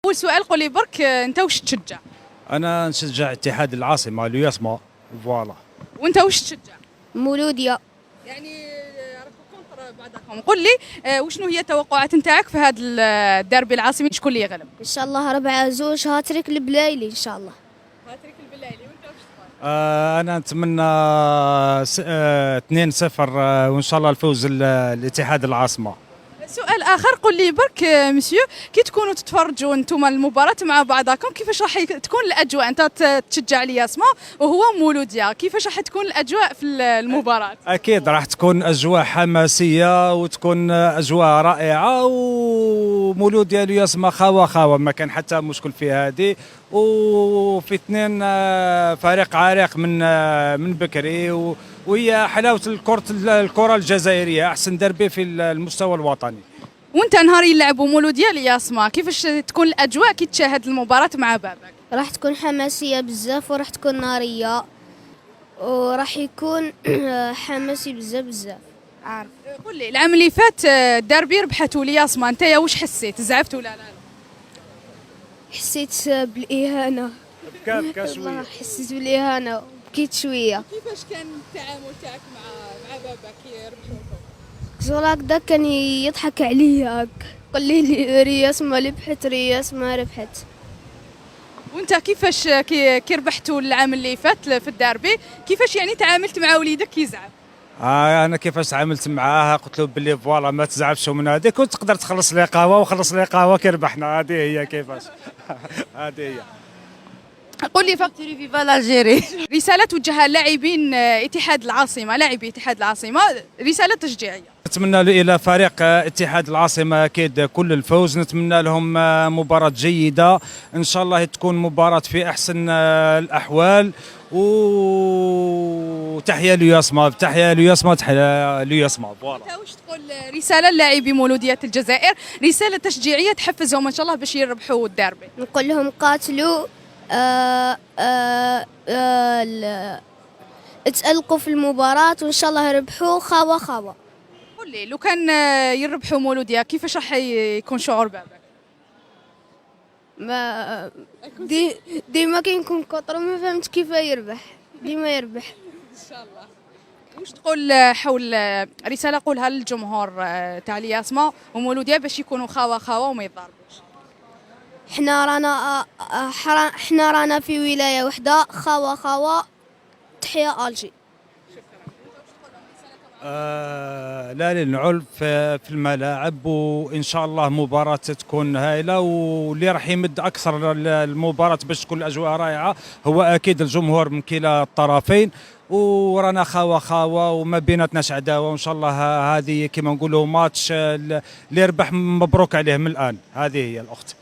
أول سؤال قول لي برك أنت واش تشجع؟ انا نشجع اتحاد العاصمه ليسما. فوالا. وأنت واش تشجع؟ مولودية. يعني راكم كونتر بعضكم، قول لي وشنو هي التوقعات نتاعك في هذا الديربي العاصمي، شكون اللي يغلب؟ إن شاء الله 4-2 هاتريك البلايلي إن شاء الله. هاتريك البلايلي، وأنت واش تقول؟ انا نتمنى 2-0 وان شاء الله الفوز الاتحاد العاصمه. سؤال آخر قول لي برك مسيو، كي تكونوا تتفرجوا انتم المباراة مع بعضكم كيفاش راح تكون الأجواء؟ أنت تشجع لياسما وهو مولوديا، كيفاش راح تكون الأجواء في المباراة؟ اكيد راح تكون اجواء حماسيه وتكون اجواء رائعه، ومولوديا ليسما خاوه ما كان حتى مشكل في هذه، وفي اثنين فريق عريق من بكري، وهي حلاوه الكره الجزائريه، احسن دربي في المستوى الوطني. وأنت نهار يلعبوا مولوديا لياسما كيفاش تكون الأجواء كي تشاهد المباراة مع بابك؟ راح تكون حماسية بزاف وراح تكون نارية وراح يكون حماسي بزاف. عارف. قول لي العام اللي فات الدربي ربحته لياسما، أنت يا واش حسيت؟ زعفت ولا لا؟ حسيت بالإهانة. بكى شويه. والله حسيت بالإهانة بكيت شوية. كيفاش كان التعامل تاعك مع بابك يربحوكم؟ زول هكذا كان يضحك عليا، قال لي رياس ما ربحت رياس ما ربحت. وانت كيفاش كي ربحتوا العام اللي فات في الدربي كيفاش يعني تعاملت مع وليدك كي زعف؟ انا كيفاش تعاملت معاه قلت له باللي فوالا ما تزعفش من هذيك وتقدر تخلص لي قهوه، وخلص لي قهوه كي ربحنا. هذه هي كيفاش. هذه هي. قول لي فيفا الجيري رساله توجهها لاعبين اتحاد العاصمه، لاعبي اتحاد العاصمه، رساله تشجيعيه. نتمنى الى فريق اتحاد العاصمه اكيد كل الفوز، نتمنى لهم مباراه جيده ان شاء الله، تكون مباراه في احسن الاحوال، وتحيا لياسما، تحيا لياسما، تحيا لياسما. فوالا. انت واش تقول رساله للاعبي مولوديه الجزائر، رساله تشجيعيه تحفزهم ان شاء الله باش يربحوا الدربي؟ نقول لهم قاتلوا، اتألقوا في المباراة وإن شاء الله يربحوا خاوة. قول لي لو كان يربحوا مولوديه كيفاش راح يكون شعور بابك؟ ما ديما كي نكون كوطرو ما فهمت كيف يربح، ديما يربح. ان شاء الله. واش تقول حول رساله قولها للجمهور تاع لياسما ومولوديه باش يكونوا خاوه وما يتضاربوش؟ احنا رانا في ولاية واحدة، خاوة. تحيا الجي. لا للعنف في الملاعب، وان شاء الله مباراه تكون هائله، واللي راح يمد اكثر المباراه باش تكون الاجواء رائعه هو اكيد الجمهور من كلا الطرفين، ورانا خاوه وما بيناتناش عداوه، وان شاء الله هذه كما نقولوا ماتش اللي يربح مبروك عليه من الان. هذه هي الاخت.